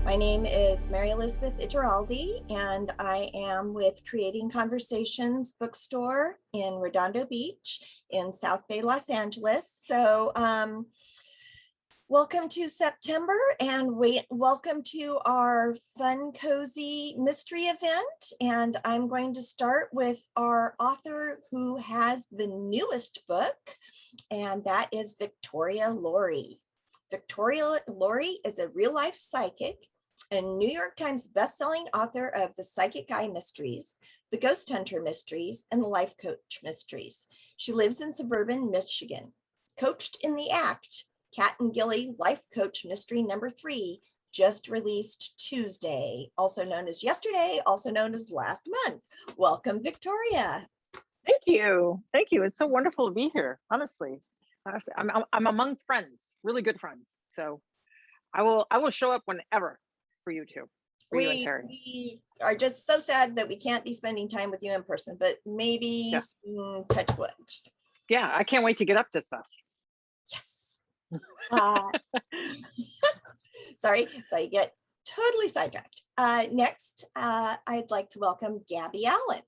My name is Mary Elizabeth Iturralde, and I am with Creating Conversations Bookstore in Redondo Beach in South Bay, Los Angeles. So welcome to September, and welcome to our fun, cozy mystery event. And I'm going to start with our author who has the newest book, and that is Victoria Laurie. Victoria Laurie is a real-life psychic and New York Times bestselling author of The Psychic Eye Mysteries, The Ghost Hunter Mysteries, and The Life Coach Mysteries. She lives in suburban Michigan. Coached in the Act, Cat and Gilley Life Coach Mystery number 3 just released Tuesday, also known as yesterday, also known as last month. Welcome, Victoria. Thank you. Thank you. It's so wonderful to be here, honestly. I'm among friends, really good friends. So I will show up whenever for you two. We are just so sad that we can't be spending time with you in person, but maybe soon, touch wood. Yeah, I can't wait to get up to stuff. Yes. Sorry, so you get totally sidetracked. Next, I'd like to welcome Gabby Allen.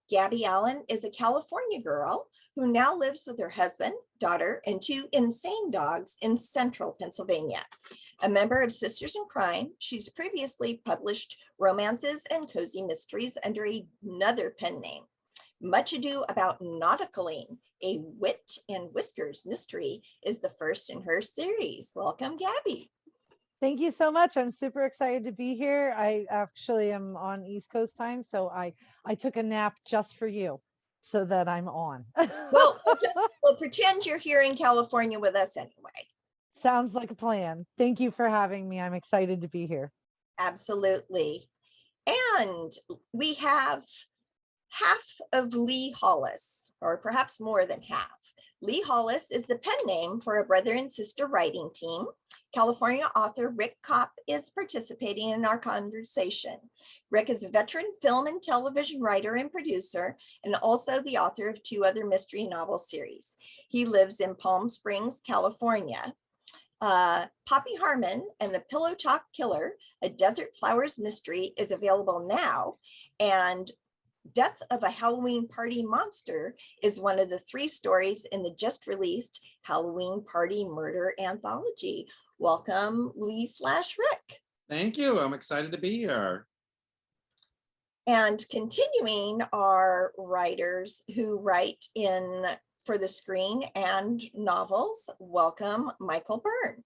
Gabby Allen is a California girl who now lives with her husband, daughter, and 2 insane dogs in central Pennsylvania. A member of Sisters in Crime, she's previously published romances and cozy mysteries under another pen name. Much Ado About Nauticaling, a Whit and Whiskers Mystery, is the first in her series. Welcome, Gabby. Thank you so much. I'm super excited to be here. I actually am on East Coast time, so I took a nap just for you so that I'm on. Well, we'll pretend you're here in California with us anyway. Sounds like a plan. Thank you for having me. I'm excited to be here. Absolutely. And we have half of Lee Hollis, or perhaps more than half. Lee Hollis is the pen name for a brother and sister writing team. California author Rick Kopp is participating in our conversation. Rick is a veteran film and television writer and producer, and also the author of 2 other mystery novel series. He lives in Palm Springs, California. Poppy Harmon and the Pillow Talk Killer, a Desert Flowers mystery, is available now, and Death of a Halloween Party Monster is one of the 3 stories in the just released Halloween Party Murder Anthology. Welcome, Lee/Rick. Thank you. I'm excited to be here. And continuing our writers who write for the screen and novels, welcome Michael Byrne.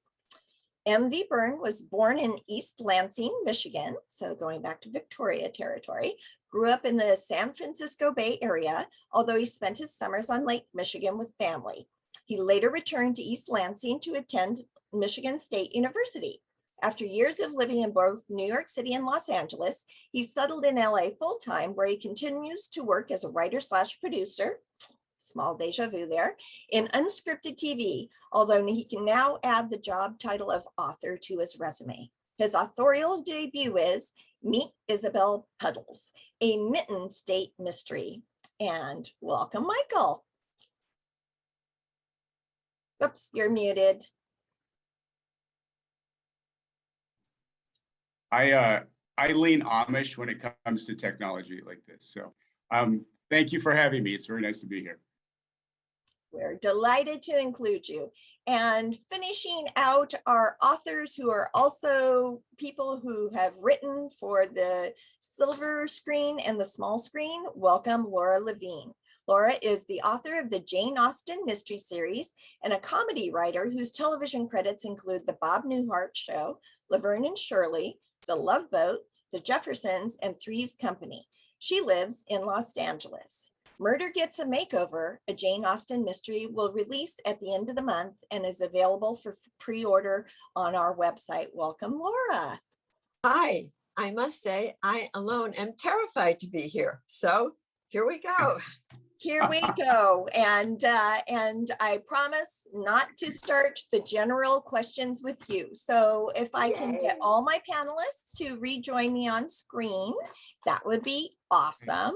V Byrne was born in East Lansing, Michigan, so going back to Victoria territory, grew up in the San Francisco Bay Area, although he spent his summers on Lake Michigan with family. He later returned to East Lansing to attend Michigan State University. After years of living in both New York City and Los Angeles, he settled in LA full-time, where he continues to work as a writer/producer, small deja vu there, in unscripted TV, although he can now add the job title of author to his resume. His authorial debut is Meet Isabel Puddles, a Mitten State Mystery. And welcome, Michael. Oops, you're muted. I lean Amish when it comes to technology like this. So thank you for having me. It's very nice to be here. We're delighted to include you. And finishing out our authors who are also people who have written for the silver screen and the small screen, welcome Laura Levine. Laura is the author of the Jaine Austen Mystery series and a comedy writer whose television credits include The Bob Newhart Show, Laverne and Shirley, The Love Boat, The Jeffersons, and Three's Company. She lives in Los Angeles. Murder Gets a Makeover, a Jaine Austen mystery, will release at the end of the month and is available for pre-order on our website. Welcome, Laura. Hi, I must say I alone am terrified to be here. So here we go. Here we go. And I promise not to start the general questions with you. So if I can get all my panelists to rejoin me on screen, that would be awesome.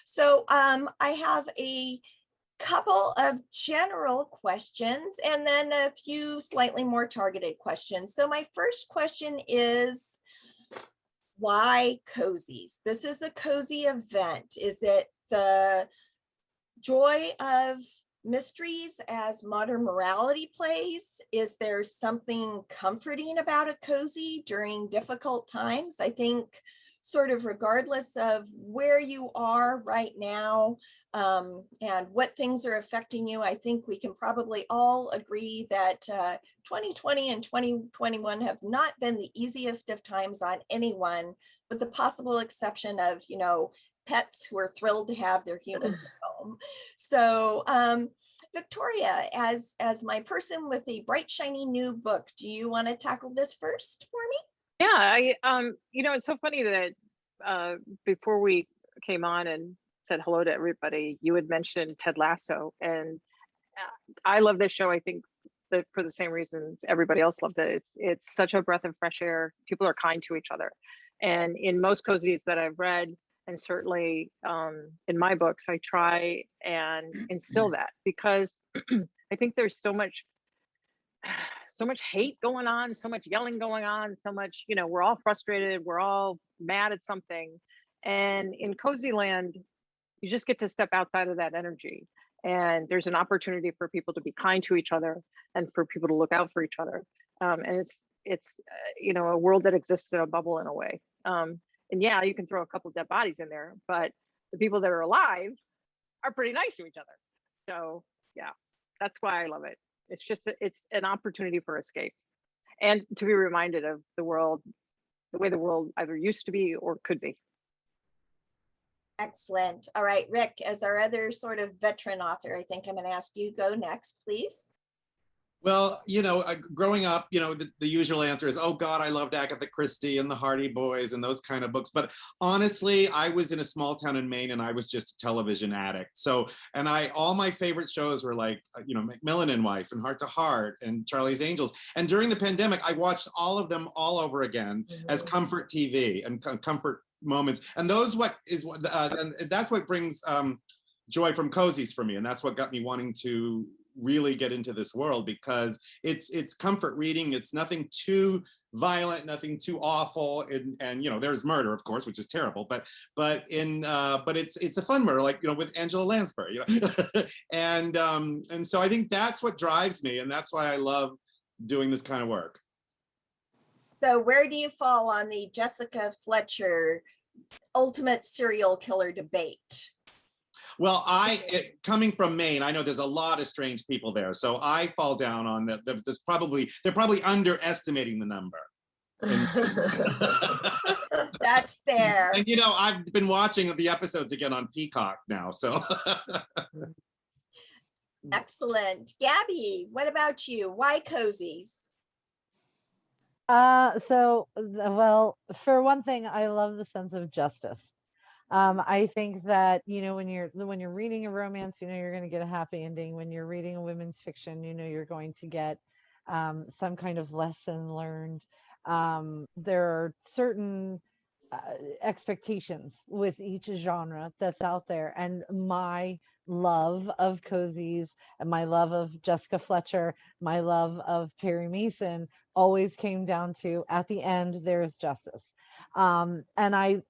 So I have a couple of general questions and then a few slightly more targeted questions. So my first question is, Why cozies? This is a cozy event. Is it the joy of mysteries as modern morality plays? Is there something comforting about a cozy during difficult times? I think sort of regardless of where you are right now and what things are affecting you, I think we can probably all agree that 2020 and 2021 have not been the easiest of times on anyone, with the possible exception of, you know, pets who are thrilled to have their humans at home. So Victoria, as my person with a bright, shiny new book, do you want to tackle this first for me? Yeah, you know, it's so funny that before we came on and said hello to everybody, you had mentioned Ted Lasso, and I love this show. I think that for the same reasons everybody else loves it. It's such a breath of fresh air. People are kind to each other, and in most cozies that I've read, and certainly in my books, I try and instill that, because I think there's so much hate going on, so much yelling going on, so much, you know, we're all frustrated, we're all mad at something. And in cozy land, you just get to step outside of that energy. And there's an opportunity for people to be kind to each other and for people to look out for each other. And it's you know, a world that exists in a bubble in a way. And yeah, you can throw a couple dead bodies in there, but the people that are alive are pretty nice to each other. So yeah, that's why I love it. It's just, it's an opportunity for escape and to be reminded of the world, the way the world either used to be or could be. Excellent. All right, Rick, as our other sort of veteran author, I think I'm going to ask you go next, please. Well, you know, growing up, you know, the usual answer is, oh God, I loved Agatha Christie and the Hardy Boys and those kind of books. But honestly, I was in a small town in Maine and I was just a television addict. So, and all my favorite shows were like, you know, Macmillan and Wife and Heart to Heart and Charlie's Angels. And during the pandemic, I watched all of them all over again as comfort TV and comfort moments. And that's what brings joy from cozies for me. And that's what got me wanting to really get into this world, because it's comfort reading. It's nothing too violent, nothing too awful, and you know, there's murder, of course, which is terrible, but it's a fun murder, like, you know, with Angela Lansbury, you know. And so I think that's what drives me, and that's why I love doing this kind of work. So where do you fall on the Jessica Fletcher ultimate serial killer debate? Well, coming from Maine, I know there's a lot of strange people there, so I fall down on that. They're probably underestimating the number. That's fair. And you know, I've been watching the episodes again on Peacock now, so. Excellent. Gabby, what about you? Why cozies? Well, for one thing, I love the sense of justice. I think that, you know, when you're reading a romance, you know, you're going to get a happy ending. When you're reading a women's fiction, you know, you're going to get some kind of lesson learned. There are certain expectations with each genre that's out there, and my love of cozies and my love of Jessica Fletcher, my love of Perry Mason always came down to, at the end, there's justice. And I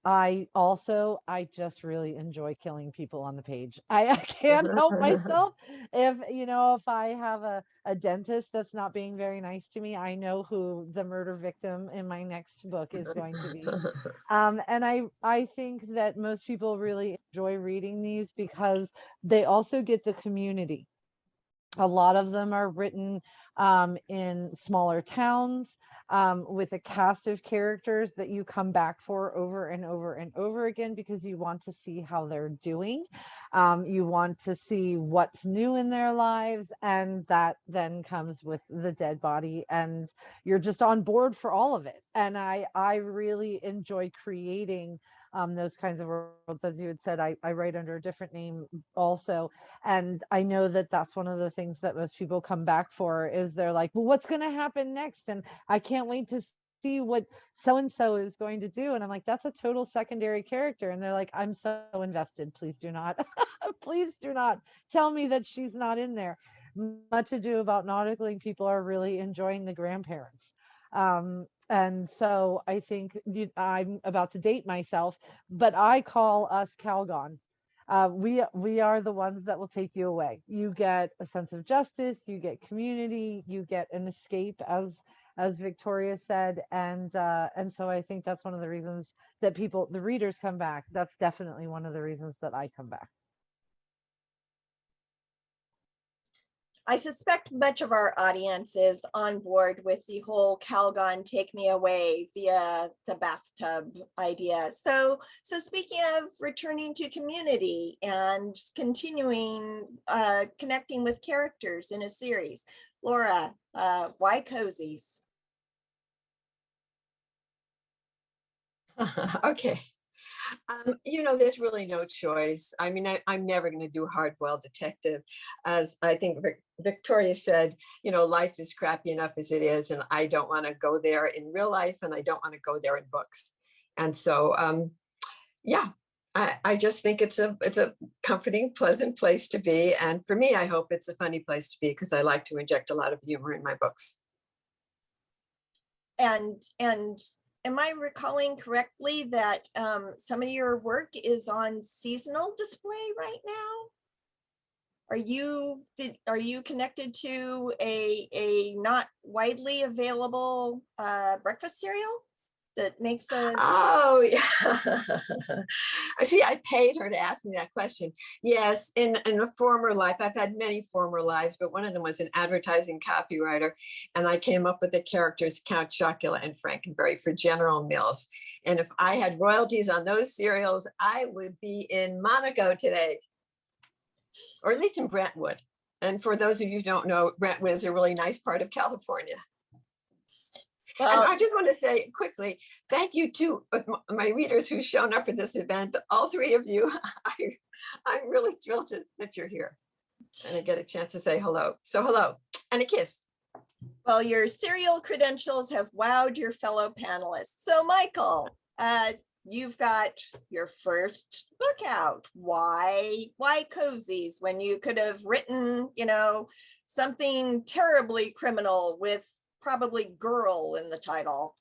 just really enjoy killing people on the page. I can't help myself. If I have a dentist that's not being very nice to me, I know who the murder victim in my next book is going to be. And I think that most people really enjoy reading these because they also get the community. A lot of them are written in smaller towns with a cast of characters that you come back for over and over and over again, because you want to see how they're doing. You want to see what's new in their lives, and that then comes with the dead body, and you're just on board for all of it. And I really enjoy creating those kinds of worlds. As you had said, I write under a different name also. And I know that that's one of the things that most people come back for, is they're like, well, what's going to happen next? And I can't wait to see what so-and-so is going to do. And I'm like, that's a total secondary character. And they're like, I'm so invested. Please do not, please do not tell me that she's not in there. Much Ado About Nauticaling people are really enjoying the grandparents. And so I think I'm about to date myself, but I call us Calgon. We are the ones that will take you away. You get a sense of justice, you get community, you get an escape, as Victoria said, and so I think that's one of the reasons that the readers come back. That's definitely one of the reasons that I come back. I suspect much of our audience is on board with the whole Calgon take me away via the bathtub idea. So speaking of returning to community and continuing connecting with characters in a series, Laura, why cozies? Okay. There's really no choice. I mean, I'm never going to do hard-boiled detective. As I think Victoria said, life is crappy enough as it is, and I don't want to go there in real life, and I don't want to go there in books. And so, yeah, I just think it's a comforting, pleasant place to be. And for me, I hope it's a funny place to be, because I like to inject a lot of humor in my books. And am I recalling correctly that some of your work is on seasonal display right now? Are you connected to a not widely available breakfast cereal that makes the... Oh, yeah. See, I paid her to ask me that question. Yes, in a former life, I've had many former lives, but one of them was an advertising copywriter. And I came up with the characters Count Chocula and Frankenberry for General Mills. And if I had royalties on those cereals, I would be in Monaco today, or at least in Brentwood. And for those of you who don't know, Brentwood is a really nice part of California. Well, and I just want to say quickly, thank you to my readers who've shown up at this event, all three of you. I'm really thrilled that you're here and I get a chance to say hello. So hello and a kiss. Well, your serial credentials have wowed your fellow panelists. So Michael, you've got your first book out. Why cozies when you could have written, something terribly criminal with probably girl in the title?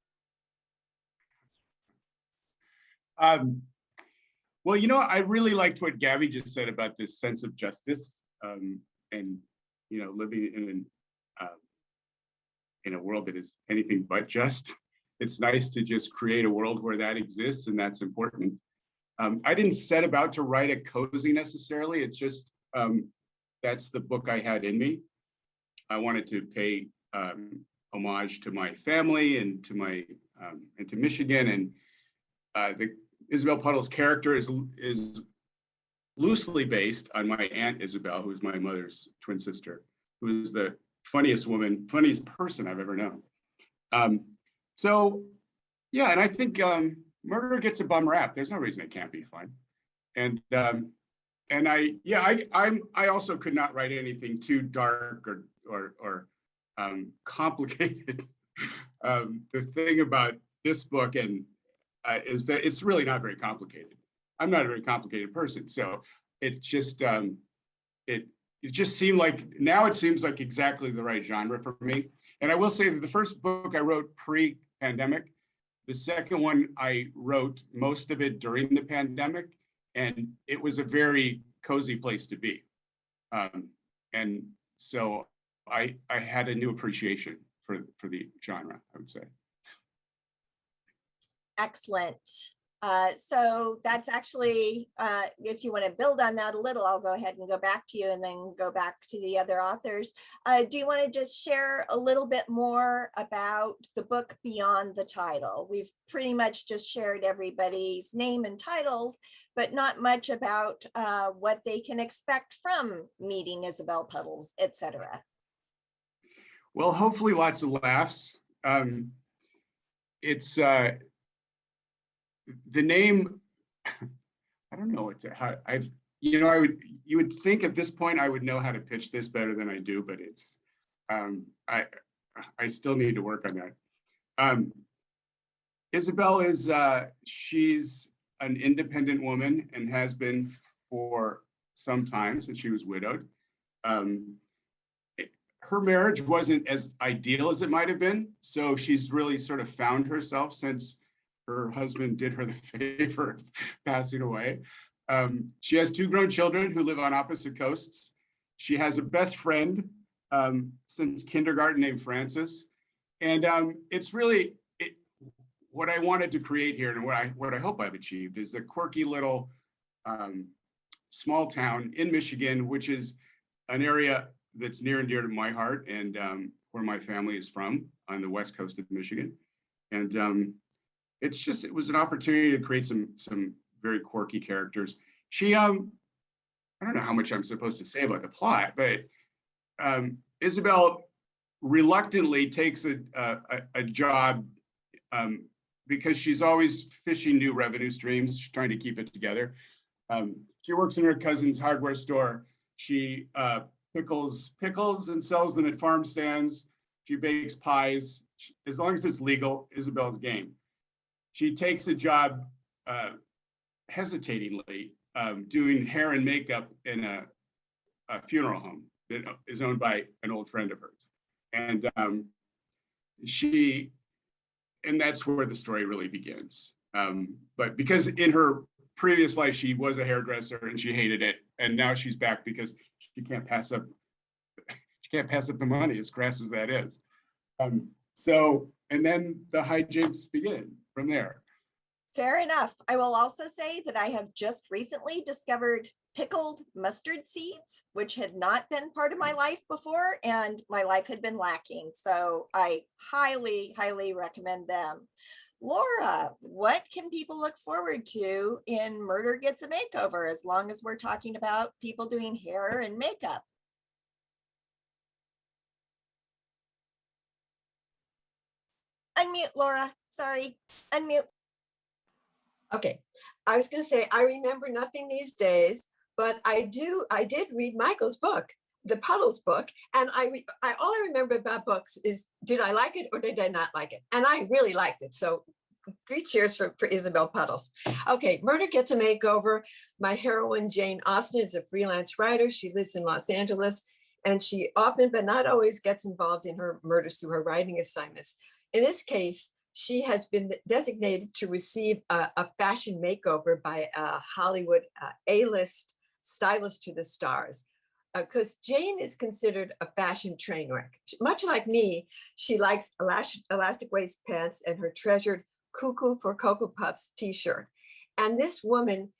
Well, I really liked what Gabby just said about this sense of justice, and living in a world that is anything but just. It's nice to just create a world where that exists, and that's important. I didn't set about to write a cozy necessarily. It just that's the book I had in me. I wanted to pay homage to my family and to and to Michigan, and the Isabel Puddles character is loosely based on my Aunt Isabel, who is my mother's twin sister, who is the funniest person I've ever known. So yeah, and I think murder gets a bum rap. There's no reason it can't be fun. And I also could not write anything too dark or complicated. The thing about this book is that it's really not very complicated. I'm not a very complicated person, so it just seemed like, now it seems like exactly the right genre for me. And I will say that the first book I wrote pre-pandemic, the second one I wrote most of it during the pandemic, and it was a very cozy place to be. And so I had a new appreciation for the genre, I would say. Excellent. So that's actually, if you want to build on that a little, I'll go ahead and go back to you and then go back to the other authors. Do you want to just share a little bit more about the book beyond the title? We've pretty much just shared everybody's name and titles, but not much about what they can expect from meeting Isabel Puddles, etc. Well, hopefully lots of laughs. It's the name, I don't know you would think at this point I would know how to pitch this better than I do, but it's I still need to work on that. Isabel is she's an independent woman and has been for some time since she was widowed. her marriage wasn't as ideal as it might have been. So she's really sort of found herself since her husband did her the favor of passing away. She has 2 grown children who live on opposite coasts. She has a best friend since kindergarten named Frances. And it's really what I wanted to create here, and what I hope I've achieved, is the quirky little small town in Michigan, which is an area that's near and dear to my heart, and where my family is from, on the west coast of Michigan. And it was an opportunity to create some very quirky characters. She I don't know how much I'm supposed to say about the plot, but Isabel reluctantly takes a job because she's always fishing new revenue streams. She's trying to keep it together. She works in her cousin's hardware store. She pickles pickles and sells them at farm stands. She bakes pies. As long as it's legal, Isabel's game. She takes a job hesitatingly doing hair and makeup in a funeral home that is owned by an old friend of hers. And that's where the story really begins. But because in her previous life, she was a hairdresser and she hated it. And now she's back because she can't pass up the money, as crass as that is. And then the hijinks begin from there. Fair enough. I will also say that I have just recently discovered pickled mustard seeds, which had not been part of my life before, and my life had been lacking. So I highly, highly recommend them. Laura, what can people look forward to in Murder Gets a Makeover, as long as we're talking about people doing hair and makeup? Unmute, Laura. Sorry. Unmute. Okay, I was going to say, I remember nothing these days, but I did read Michael's book, the Puddles book, and all I remember about books is, did I like it or did I not like it? And I really liked it. So 3 cheers for Isabel Puddles. Okay, Murder Gets a Makeover. My heroine, Jaine Austen, is a freelance writer. She lives in Los Angeles, and she often, but not always, gets involved in her murders through her writing assignments. In this case, she has been designated to receive a fashion makeover by a Hollywood A-list stylist to the stars. Because Jaine is considered a fashion train wreck. Much like me, she likes elastic waist pants and her treasured Cuckoo for Cocoa Puffs t-shirt. And this woman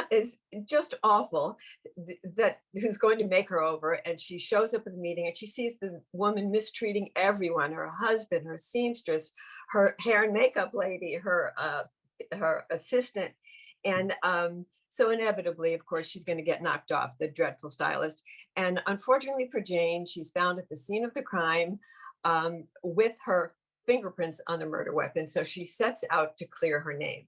is just awful, who's going to make her over. And she shows up at the meeting and she sees the woman mistreating everyone, her husband, her seamstress, her hair and makeup lady, her assistant. And so inevitably, of course, she's going to get knocked off, the dreadful stylist. And unfortunately for Jaine, she's found at the scene of the crime with her fingerprints on the murder weapon. So she sets out to clear her name.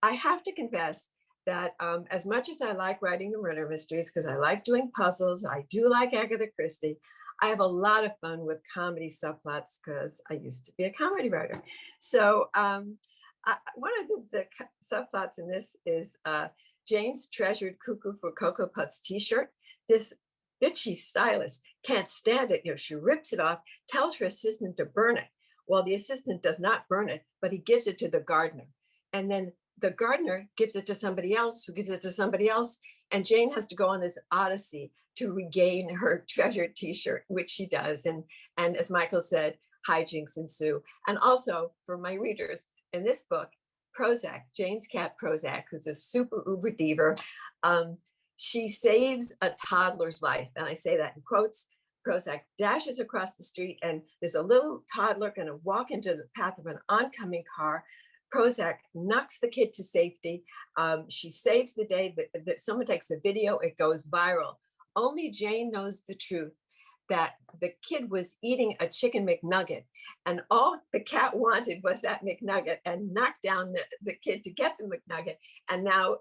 I have to confess that as much as I like writing the murder mysteries, because I like doing puzzles, I do like Agatha Christie, I have a lot of fun with comedy subplots because I used to be a comedy writer. So one of the subplots in this is Jaine's treasured Cuckoo for Cocoa Puffs t-shirt. This bitchy stylist can't stand it. She rips it off, tells her assistant to burn it. Well, the assistant does not burn it, but he gives it to the gardener. And then the gardener gives it to somebody else, who gives it to somebody else. And Jaine has to go on this odyssey to regain her treasured t-shirt, which she does. And as Michael said, hijinks ensue. And also for my readers, in this book, Prozac, Jaine's cat Prozac, who's a super uber diva, she saves a toddler's life. And I say that in quotes. Prozac dashes across the street and there's a little toddler going to walk into the path of an oncoming car. Prozac knocks the kid to safety. She saves the day. That someone takes a video, it goes viral. Only Jaine knows the truth, that the kid was eating a chicken McNugget and all the cat wanted was that McNugget, and knocked down the kid to get the McNugget. And now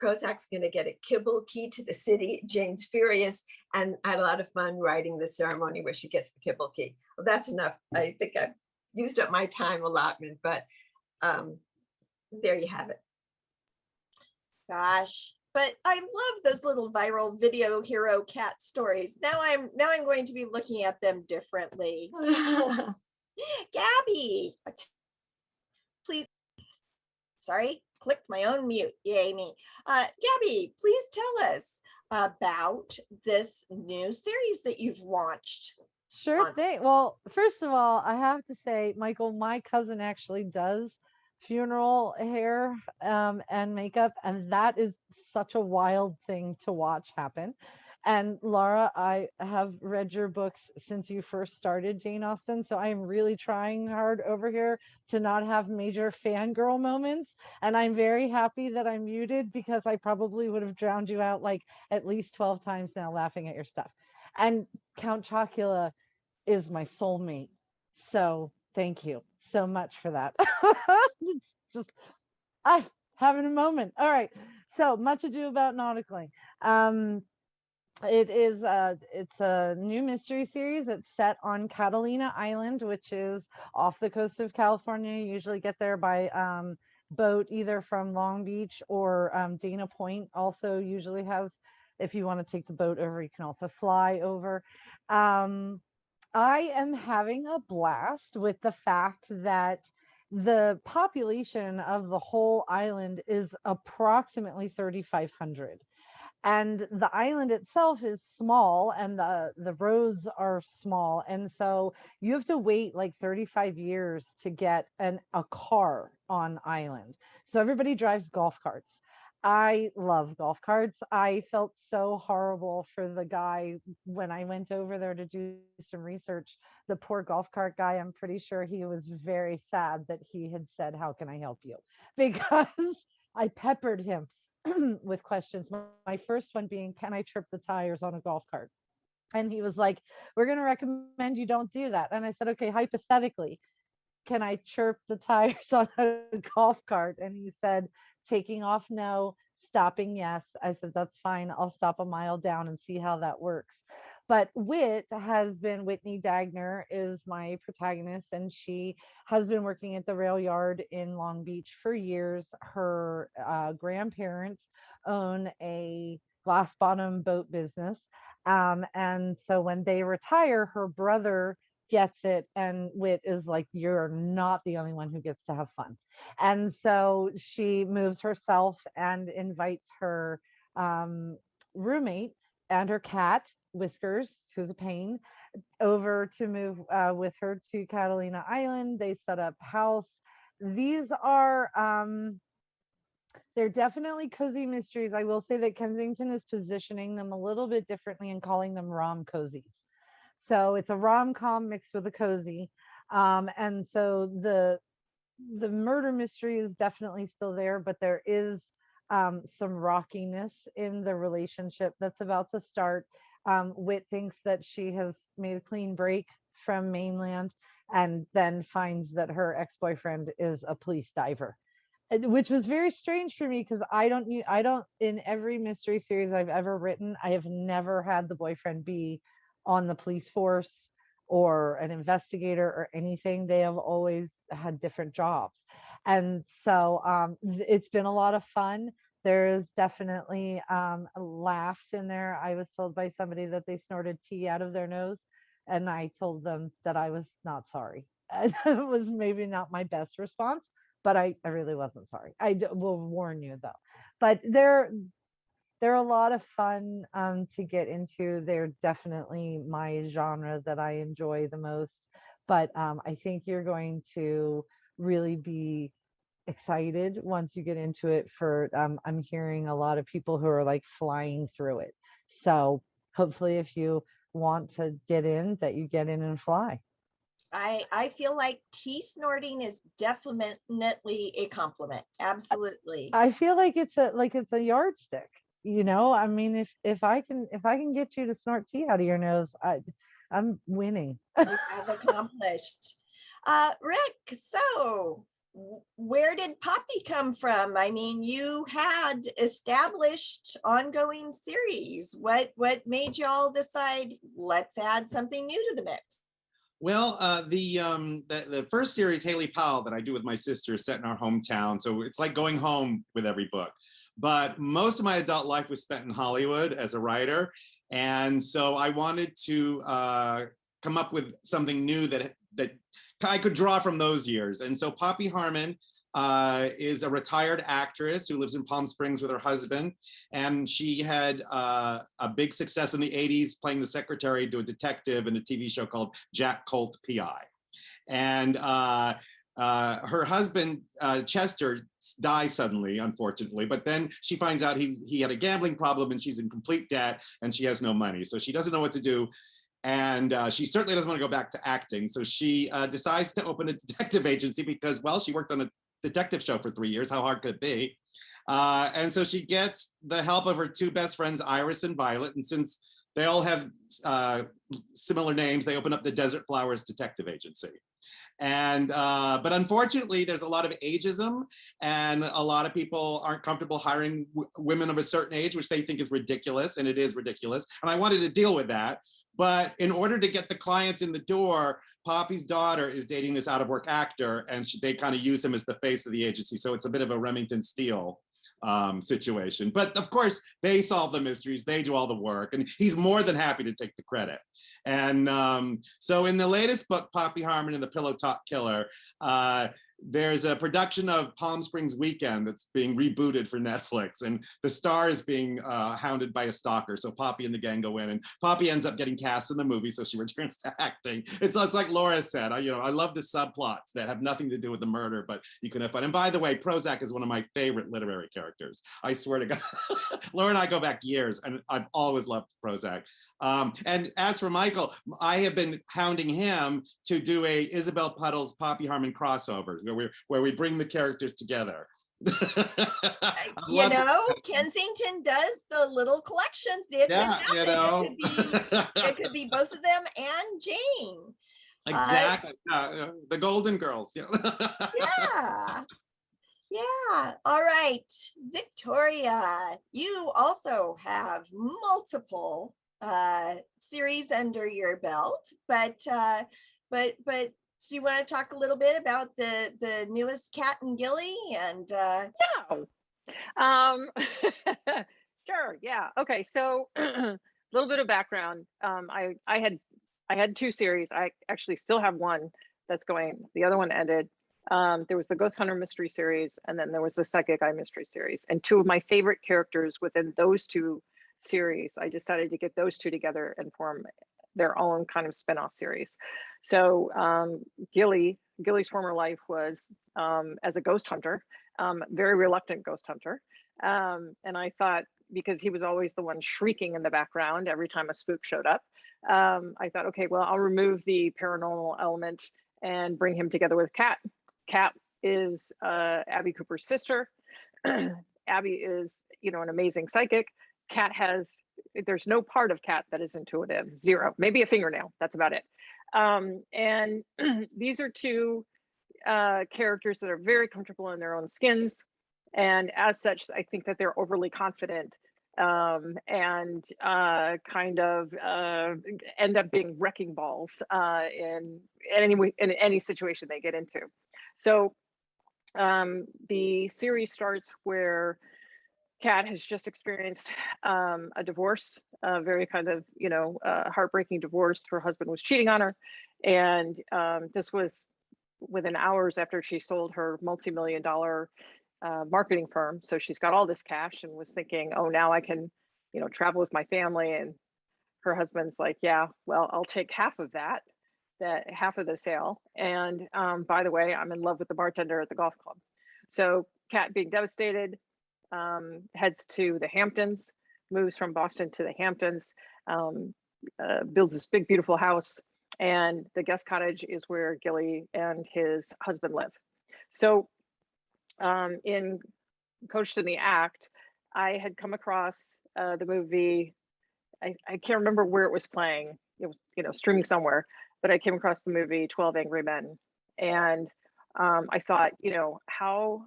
Prozac's going to get a kibble key to the city. Jaine's furious, and I had a lot of fun writing the ceremony where she gets the kibble key. Well, that's enough. I think I've used up my time allotment, but there you have it. Gosh, but I love those little viral video hero cat stories. Now I'm going to be looking at them differently. Gabby, please. Sorry, clicked my own mute. Yay me. Gabby, please tell us about this new series that you've launched. Sure thing. Well, first of all, I have to say, Michael, my cousin actually does funeral hair and makeup, and that is such a wild thing to watch happen. And Laura, I have read your books since you first started Jaine Austen, so I'm really trying hard over here to not have major fangirl moments. And I'm very happy that I'm muted, because I probably would have drowned you out like at least 12 times now laughing at your stuff. And Count Chocula is my soulmate. So thank you so much for that. It's just, I'm having a moment. All right. So Much Ado About Nauticaling. It's a new mystery series. It's set on Catalina Island, which is off the coast of California. You usually get there by boat, either from Long Beach or Dana Point also usually has, if you want to take the boat over, you can also fly over. I am having a blast with the fact that the population of the whole island is approximately 3,500. And the island itself is small, and the roads are small. And so you have to wait like 35 years to get a car on island. So everybody drives golf carts. I love golf carts. I felt so horrible for the guy when I went over there to do some research. The poor golf cart guy, I'm pretty sure he was very sad that he had said, "How can I help you?" Because I peppered him with questions. My first one being, "Can I trip the tires on a golf cart?" And he was like, "We're going to recommend you don't do that." And I said, "Okay, hypothetically, can I chirp the tires on a golf cart?" And he said, "Taking off, no. Stopping, yes." I said, "That's fine. I'll stop a mile down and see how that works." But Whitney Dagner is my protagonist, and she has been working at the rail yard in Long Beach for years. Her grandparents own a glass bottom boat business. And so when they retire, her brother gets it, and Whit is like, "You're not the only one who gets to have fun." And so she moves herself and invites her roommate and her cat, Whiskers, who's a pain, over to move with her to Catalina Island. They set up house. These are they're definitely cozy mysteries. I will say that Kensington is positioning them a little bit differently and calling them rom cozies. So it's a rom-com mixed with a cozy. And so the murder mystery is definitely still there, but there is some rockiness in the relationship that's about to start. Whit thinks that she has made a clean break from mainland, and then finds that her ex-boyfriend is a police diver, which was very strange for me, because I don't in every mystery series I've ever written, I have never had the boyfriend be on the police force or an investigator or anything. They have always had different jobs. And so it's been a lot of fun. There's definitely laughs in there. I was told by somebody that they snorted tea out of their nose, and I told them that I was not sorry. It was maybe not my best response, but I really wasn't sorry. I will warn you though. But they're a lot of fun to get into. They're definitely my genre that I enjoy the most. But I think you're going to really be excited once you get into it. For I'm hearing a lot of people who are like flying through it. So hopefully, if you want to get in, that you get in and fly. I feel like tea snorting is definitely a compliment. Absolutely. I feel like it's a yardstick. I mean, if I can get you to snort tea out of your nose, I'm winning. You have accomplished. Rick, so where did Poppy come from? I mean, you had established ongoing series. What made y'all decide, let's add something new to the mix? Well, the first series, Haley Powell, that I do with my sister, is set in our hometown. So it's like going home with every book. but most of my adult life was spent in Hollywood as a writer. And so I wanted to come up with something new that I could draw from those years. And so Poppy Harmon is a retired actress who lives in Palm Springs with her husband. And she had a big success in the 80s playing the secretary to a detective in a TV show called Jack Colt PI. And her husband, Chester, dies suddenly, unfortunately, but then she finds out he had a gambling problem and she's in complete debt and she has no money. So she doesn't know what to do. And she certainly doesn't want to go back to acting. So she decides to open a detective agency because, well, she worked on a detective show for 3 years. How hard could it be? And so she gets the help of her two best friends, Iris and Violet. And since they all have similar names, they open up the Desert Flowers Detective Agency. And but unfortunately, there's a lot of ageism, and a lot of people aren't comfortable hiring women of a certain age, which they think is ridiculous, and it is ridiculous. And I wanted to deal with that. But in order to get the clients in the door, Poppy's daughter is dating this out-of-work actor, and they kind of use him as the face of the agency. So it's a bit of a Remington Steele situation. But of course, they solve the mysteries, they do all the work, and he's more than happy to take the credit. And so in the latest book, Poppy Harmon and the Pillow Talk Killer, there's a production of Palm Springs Weekend that's being rebooted for Netflix, and the star is being hounded by a stalker. So Poppy and the gang go in, and Poppy ends up getting cast in the movie, so she returns to acting. It's like Laura said, I love the subplots that have nothing to do with the murder, but you can have fun. And by the way, Prozac is one of my favorite literary characters. I swear to God, Laura and I go back years, and I've always loved Prozac. And as for Michael, I have been hounding him to do a Isabel Puddles Poppy Harmon crossover where we bring the characters together. Kensington does the little collections. It could be both of them and Jaine. Exactly. The Golden Girls. Yeah. All right, Victoria, you also have multiple series under your belt, but so you want to talk a little bit about the newest Cat and Gilley and Sure, yeah. Okay, so a little bit of background. I had two series. I actually still have one that's going. The other one ended. There was the Ghost Hunter Mystery series, and then there was the Psychic Eye Mystery series. And two of my favorite characters within those two series, I decided to get those two together and form their own kind of spin-off series. So Gilley's former life was as a ghost hunter, very reluctant ghost hunter. And I thought, because he was always the one shrieking in the background every time a spook showed up, I thought, okay, well, I'll remove the paranormal element and bring him together with Cat. Cat is Abby Cooper's sister. Abby is, an amazing psychic. Cat there's no part of Cat that is intuitive, zero, maybe a fingernail, that's about it. And these are two characters that are very comfortable in their own skins. And as such, I think that they're overly confident and kind of end up being wrecking balls in any situation they get into. So the series starts where Kat has just experienced a divorce, a very kind of, heartbreaking divorce. Her husband was cheating on her. And this was within hours after she sold her multi-million-dollar marketing firm. So she's got all this cash and was thinking, oh, now I can, travel with my family. And her husband's like, yeah, well, I'll take half of that half of the sale. And by the way, I'm in love with the bartender at the golf club. So Kat, being devastated, heads to the Hamptons, moves from Boston to the Hamptons, builds this big, beautiful house. And the guest cottage is where Gilley and his husband live. So in Coached in the Act, I had come across the movie. I can't remember where it was playing. It was, streaming somewhere, but I came across the movie 12 Angry Men. And I thought, how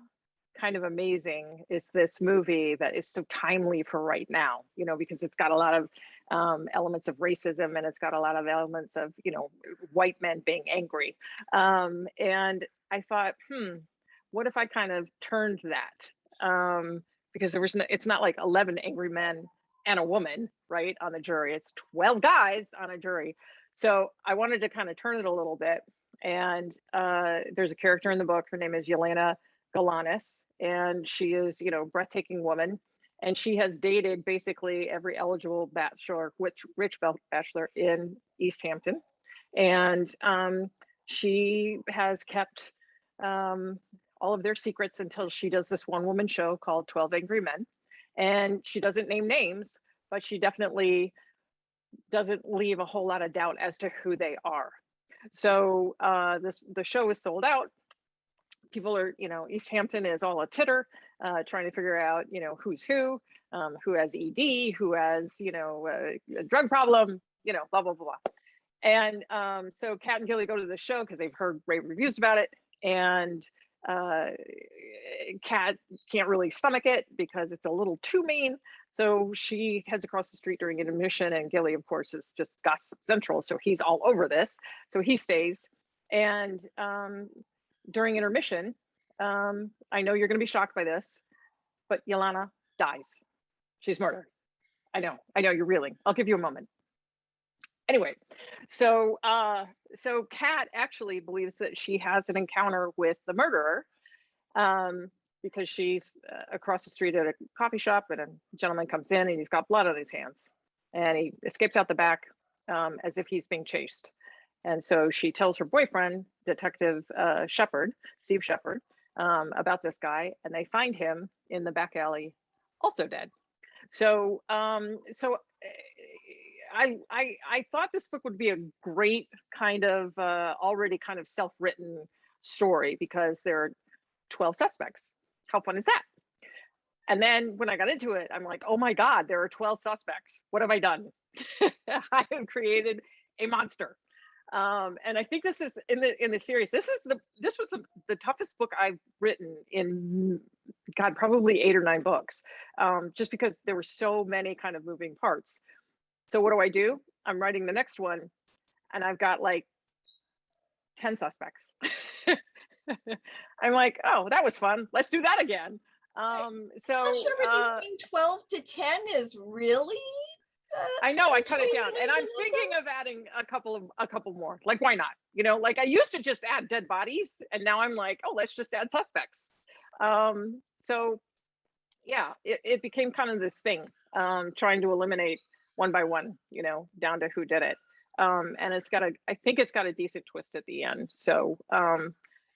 kind of amazing is this movie that is so timely for right now, because it's got a lot of elements of racism, and it's got a lot of elements of, white men being angry. And I thought, what if I kind of turned that because it's not like 11 angry men and a woman, right, on the jury. It's 12 guys on a jury. So I wanted to kind of turn it a little bit. And there's a character in the book. Her name is Yelena Galanis, and she is, breathtaking woman. And she has dated basically every eligible bachelor, rich bachelor in East Hampton. And she has kept all of their secrets until she does this one woman show called 12 Angry Men. And she doesn't name names, but she definitely doesn't leave a whole lot of doubt as to who they are. So the show is sold out. People are, East Hampton is all a titter, trying to figure out, who's who has ED, who has, a drug problem, blah, blah, blah. And so Kat and Gilley go to the show because they've heard rave reviews about it. And Kat can't really stomach it because it's a little too mean. So she heads across the street during intermission, and Gilley, of course, is just gossip central. So he's all over this. So he stays. And during intermission, I know you're going to be shocked by this, but Yelena dies. She's murdered. I know you're reeling. I'll give you a moment. Anyway, so Kat actually believes that she has an encounter with the murderer, because she's across the street at a coffee shop, and a gentleman comes in and he's got blood on his hands, and he escapes out the back as if he's being chased. And so she tells her boyfriend, Detective Steve Shepard, about this guy, and they find him in the back alley, also dead. So I thought this book would be a great kind of already kind of self-written story, because there are 12 suspects. How fun is that? And then when I got into it, I'm like, oh my God, there are 12 suspects. What have I done? I have created a monster. And I think this is in the series. This was the toughest book I've written in, God, probably 8 or 9 books, just because there were so many kind of moving parts. So what do? I'm writing the next one, and I've got like 10 suspects. I'm like, oh, that was fun. Let's do that again. So I'm sure between 12 to 10 is really. I know, I cut it down, and I'm thinking of adding a couple more. Like, why not? Like I used to just add dead bodies, and now I'm like, oh, let's just add suspects. So yeah, it became kind of this thing, trying to eliminate one by one, down to who did it. And I think it's got a decent twist at the end. So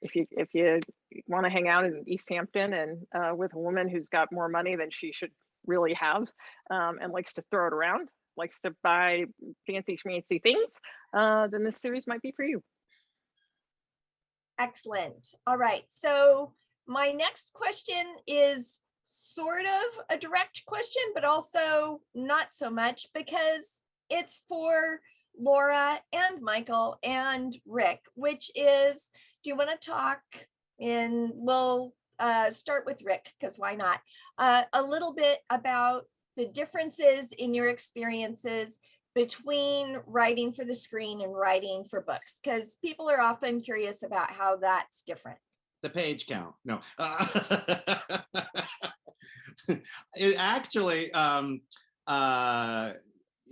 if you want to hang out in East Hampton and with a woman who's got more money than she should really have, and likes to throw it around, likes to buy fancy schmancy things, then this series might be for you. Excellent. All right. So my next question is sort of a direct question, but also not so much, because it's for Laura and Michael and Rick, which is, do you want to talk we'll start with Rick, because why not, a little bit about the differences in your experiences between writing for the screen and writing for books, because people are often curious about how that's different. The page count. No. It actually,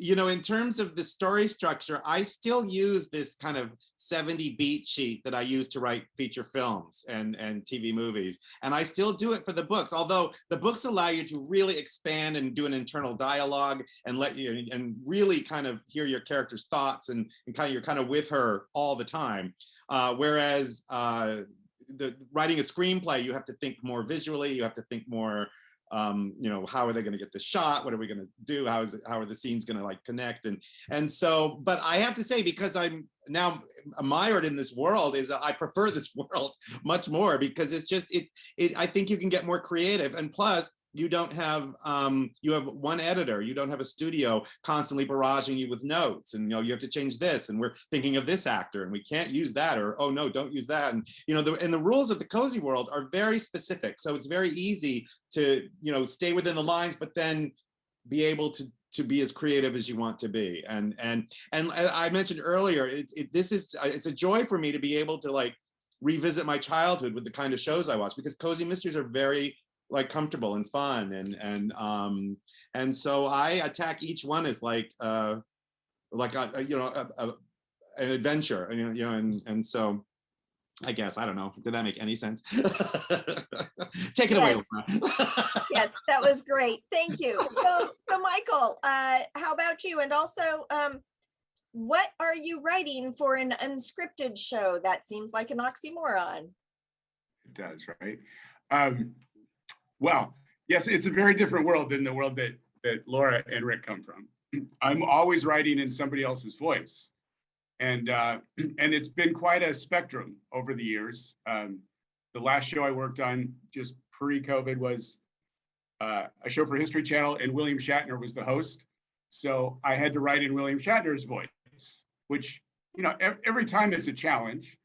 in terms of the story structure, I still use this kind of 70 beat sheet that I use to write feature films and TV movies. And I still do it for the books, although the books allow you to really expand and do an internal dialogue and let you, and really kind of hear your character's thoughts, and you're kind of with her all the time. Whereas the writing a screenplay, you have to think more visually, you have to think more, how are they going to get the shot? What are we going to do? How are the scenes going to like connect? And so, but I have to say, because I'm now mired in this world, is I prefer this world much more, because I think you can get more creative. And plus, you don't have, you have one editor, you don't have a studio constantly barraging you with notes, and you have to change this, and we're thinking of this actor and we can't use that, or oh no, don't use that. And and the rules of the cozy world are very specific, so it's very easy to stay within the lines, but then be able to be as creative as you want to be. And I mentioned earlier, it's a joy for me to be able to like revisit my childhood with the kind of shows I watch, because cozy mysteries are very like comfortable and fun, and so I attack each one as like an adventure, and so I guess, I don't know, did that make any sense? Take it away, Laura. Yes, that was great. Thank you. So Michael, how about you? And also, what are you writing for an unscripted show? That seems like an oxymoron. It does, right? Well, yes, it's a very different world than the world that Laura and Rick come from. I'm always writing in somebody else's voice. And it's been quite a spectrum over the years. The last show I worked on just pre-COVID was a show for History Channel, and William Shatner was the host. So I had to write in William Shatner's voice, which, every time is a challenge.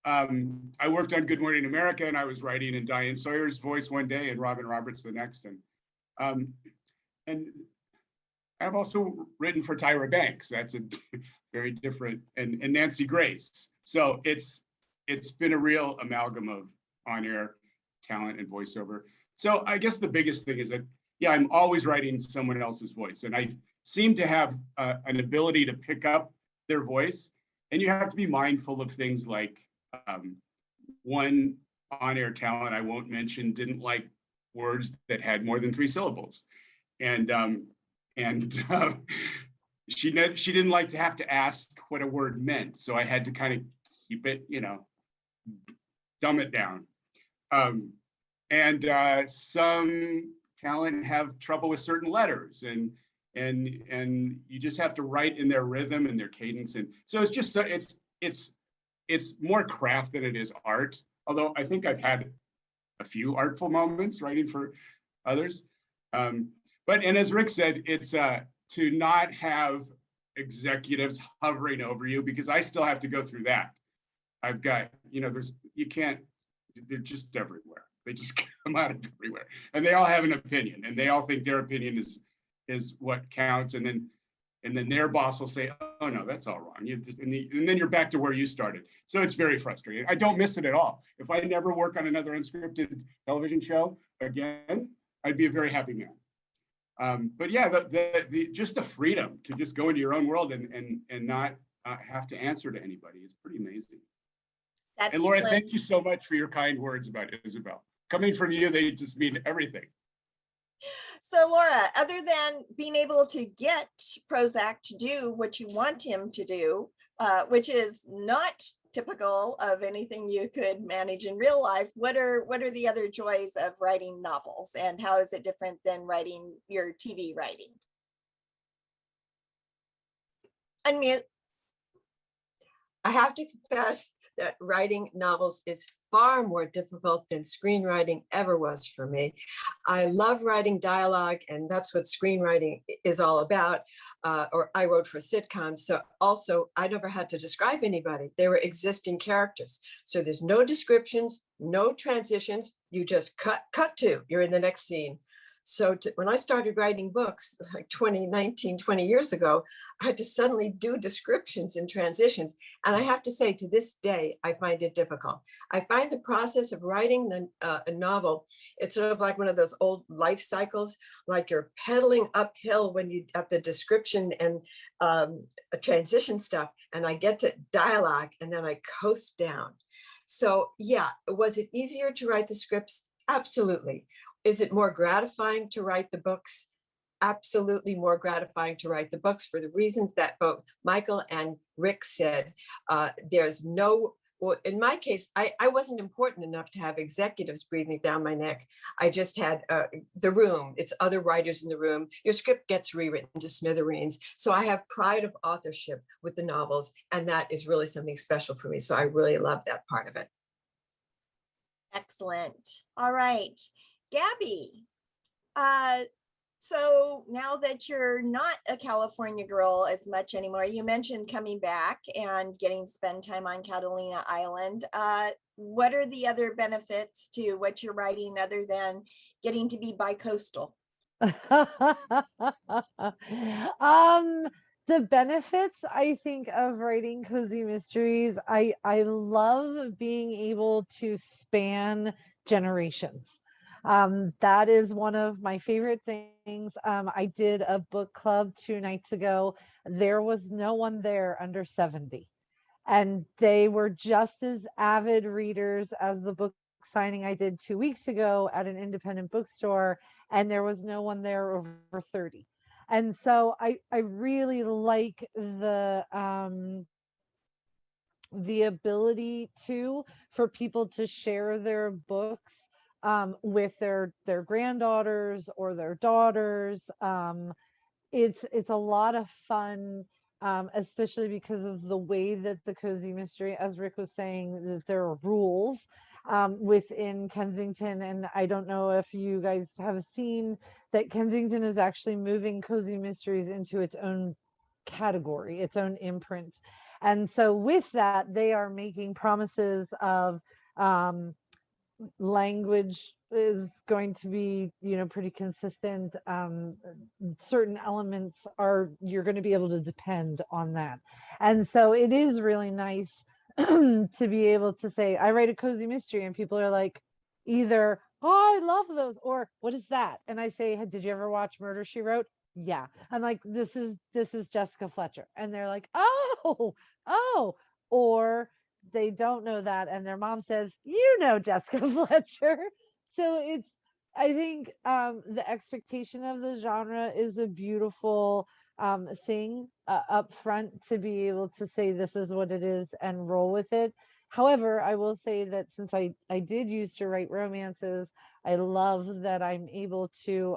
I worked on Good Morning America, and I was writing in Diane Sawyer's voice one day and Robin Roberts the next. And I've also written for Tyra Banks. That's a very different, and Nancy Grace. So it's been a real amalgam of on-air talent and voiceover. So I guess the biggest thing is that, yeah, I'm always writing someone else's voice, and I seem to have an ability to pick up their voice. And you have to be mindful of things like one on-air talent I won't mention didn't like words that had more than 3 syllables, and she didn't like to have to ask what a word meant, so I had to kind of keep it, dumb it down. Some talent have trouble with certain letters, and you just have to write in their rhythm and their cadence, and so it's just it's more craft than it is art. Although I think I've had a few artful moments writing for others. But as Rick said, it's to not have executives hovering over you, because I still have to go through that. I've got, they're just everywhere. They just come out of everywhere, and they all have an opinion, and they all think their opinion is what counts. And then their boss will say, "Oh no, that's all wrong." And then you're back to where you started. So it's very frustrating. I don't miss it at all. If I never work on another unscripted television show again, I'd be a very happy man. But yeah, just the freedom to just go into your own world and not have to answer to anybody is pretty amazing. And Laura, thank you so much for your kind words about Isabel. Coming from you, they just mean everything. So Laura, other than being able to get Prozac to do what you want him to do, which is not typical of anything you could manage in real life, what are the other joys of writing novels, and how is it different than writing your TV writing? Unmute. I have to confess that writing novels is far more difficult than screenwriting ever was for me. I love writing dialogue, and that's what screenwriting is all about. Or I wrote for sitcoms, so also I never had to describe anybody. They were existing characters. So there's no descriptions, no transitions. You just cut to, you're in the next scene. So when I started writing books like 20 years ago, I had to suddenly do descriptions and transitions. And I have to say, to this day, I find it difficult. I find the process of writing a novel, it's sort of like one of those old life cycles, like you're pedaling uphill when you at the description and transition stuff. And I get to dialogue and then I coast down. So yeah, was it easier to write the scripts? Absolutely. Is it more gratifying to write the books? Absolutely more gratifying to write the books for the reasons that both Michael and Rick said. There's no, well, in my case, I wasn't important enough to have executives breathing down my neck. I just had the room. It's other writers in the room. Your script gets rewritten to smithereens. So I have pride of authorship with the novels, and that is really something special for me. So I really love that part of it. Excellent. All right. Gabby, so now that you're not a California girl as much anymore, you mentioned coming back and getting to spend time on Catalina Island. What are the other benefits to what you're writing other than getting to be bi-coastal? The benefits, I think, of writing cozy mysteries, I love being able to span generations. That is one of my favorite things. I did a book club 2 nights ago. There was no one there under 70. And they were just as avid readers as the book signing I did 2 weeks ago at an independent bookstore. And there was no one there over 30. And so I really like the ability for people to share their books with their granddaughters or their daughters. It's a lot of fun, especially because of the way that the cozy mystery, as Rick was saying, that there are rules within Kensington. And I don't know if you guys have seen that Kensington is actually moving cozy mysteries into its own category, its own imprint. And so with that, they are making promises of language is going to be, pretty consistent. Certain elements you're going to be able to depend on that. And so it is really nice to be able to say, I write a cozy mystery, and people are like, either, oh, I love those, or what is that? And I say, did you ever watch Murder, She Wrote? Yeah. I'm like, this is Jessica Fletcher. And they're like, oh, or they don't know that, and their mom says, Jessica Fletcher. So I think the expectation of the genre is a beautiful thing up front, to be able to say this is what it is and roll with it. However, I will say that since I did used to write romances, I love that I'm able to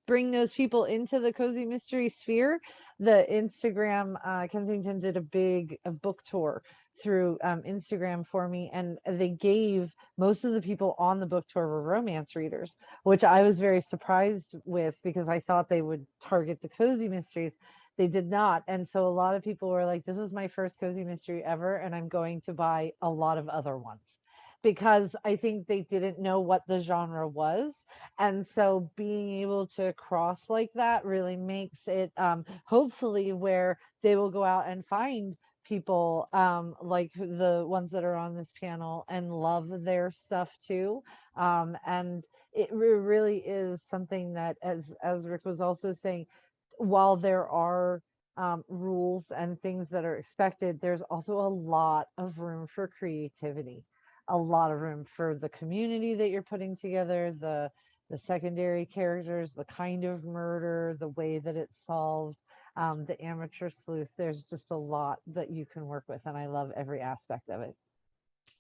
bring those people into the cozy mystery sphere. The Instagram, Kensington did a book tour through Instagram for me, and they gave most of the people on the book tour were romance readers, which I was very surprised with, because I thought they would target the cozy mysteries. They did not. And so a lot of people were like, this is my first cozy mystery ever, and I'm going to buy a lot of other ones, because I think they didn't know what the genre was. And so being able to cross like that really makes it hopefully where they will go out and find people like the ones that are on this panel and love their stuff too. And it really is something that, as Rick was also saying, while there are rules and things that are expected, there's also a lot of room for creativity, a lot of room for the community that you're putting together, the secondary characters, the kind of murder, the way that it's solved, the amateur sleuth. There's just a lot that you can work with, and I love every aspect of it.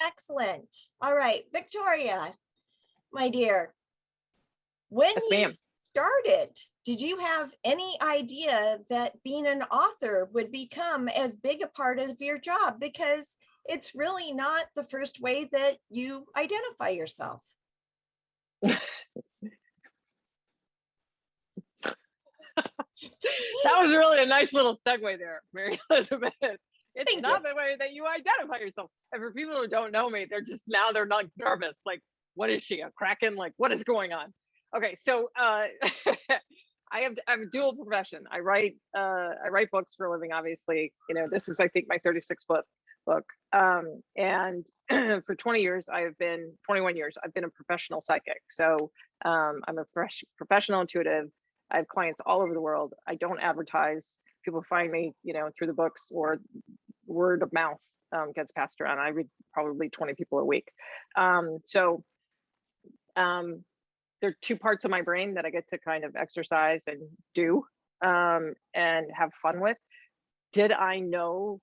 Excellent. All right, Victoria, my dear, when you started, did you have any idea that being an author would become as big a part of your job? Because it's really not the first way that you identify yourself. That was really a nice little segue there, Mary Elizabeth. It's not the way that you identify yourself. And for people who don't know me, they're not nervous. Like, what is she, a Kraken? Like, what is going on? Okay, so I have a dual profession. I write books for a living, obviously. This is, I think, my 36th book. And for 21 years, I've been a professional psychic. So I'm a professional intuitive. I have clients all over the world. I don't advertise. People find me, through the books, or word of mouth gets passed around. I read probably 20 people a week. So there are two parts of my brain that I get to kind of exercise and do and have fun with. Did I know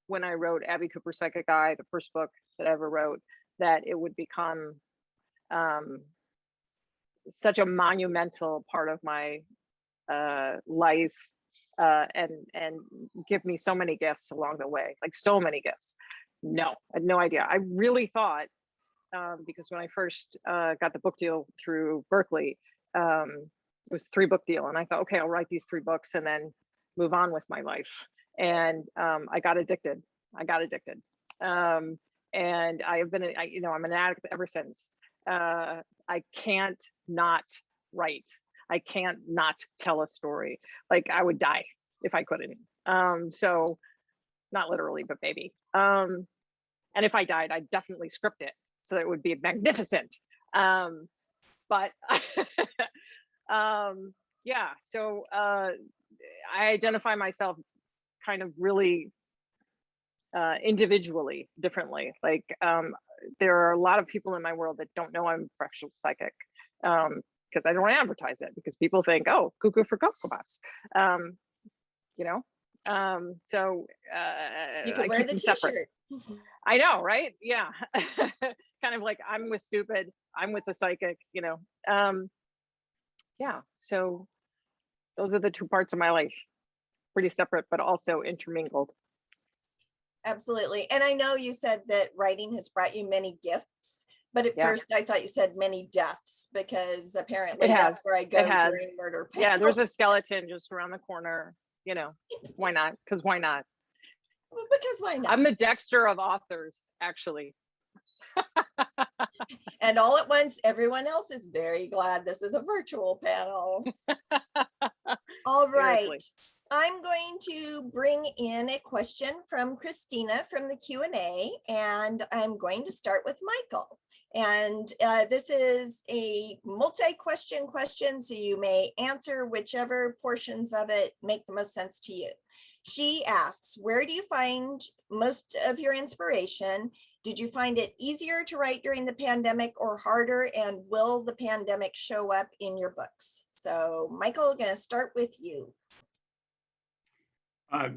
when I wrote Abby Cooper Psychic Eye, the first book that I ever wrote, that it would become such a monumental part of my life and give me so many gifts along the way, like so many gifts? No, I had no idea. I really thought, because when I first got the book deal through Berkeley, it was a 3-book deal. And I thought, okay, I'll write these 3 books and then move on with my life. And I got addicted. And I have been, I'm an addict ever since. I can't not write. I can't not tell a story. Like, I would die if I couldn't. So not literally, but maybe. And if I died, I'd definitely script it, so that it would be magnificent. But yeah, so I identify myself kind of really individually differently. Like there are a lot of people in my world that don't know I'm a professional psychic, because I don't advertise it, because people think, oh, cuckoo for Cocoa Puffs. You know, so You could I wear keep the them separate. t-shirt. I know, right? Yeah. Kind of like I'm with stupid, I'm with the psychic, you know. Yeah, so those are the two parts of my life, pretty separate, but also intermingled. Absolutely. And I know you said that writing has brought you many gifts, but at Yeah. first I thought you said many deaths, because apparently It has. that's where I go It has. during murder Yeah, there's a panels. skeleton just around the corner, you know, why not? Because why not? Well, because why not? I'm the Dexter of authors, actually. And all at once, everyone else is very glad this is a virtual panel. All right. Seriously. I'm going to bring in a question from Christina from the Q&A, and I'm going to start with Michael. And this is a multi-question question, so you may answer whichever portions of it make the most sense to you. She asks, where do you find most of your inspiration? Did you find it easier to write during the pandemic or harder? And will the pandemic show up in your books? So Michael, I'm going to start with you.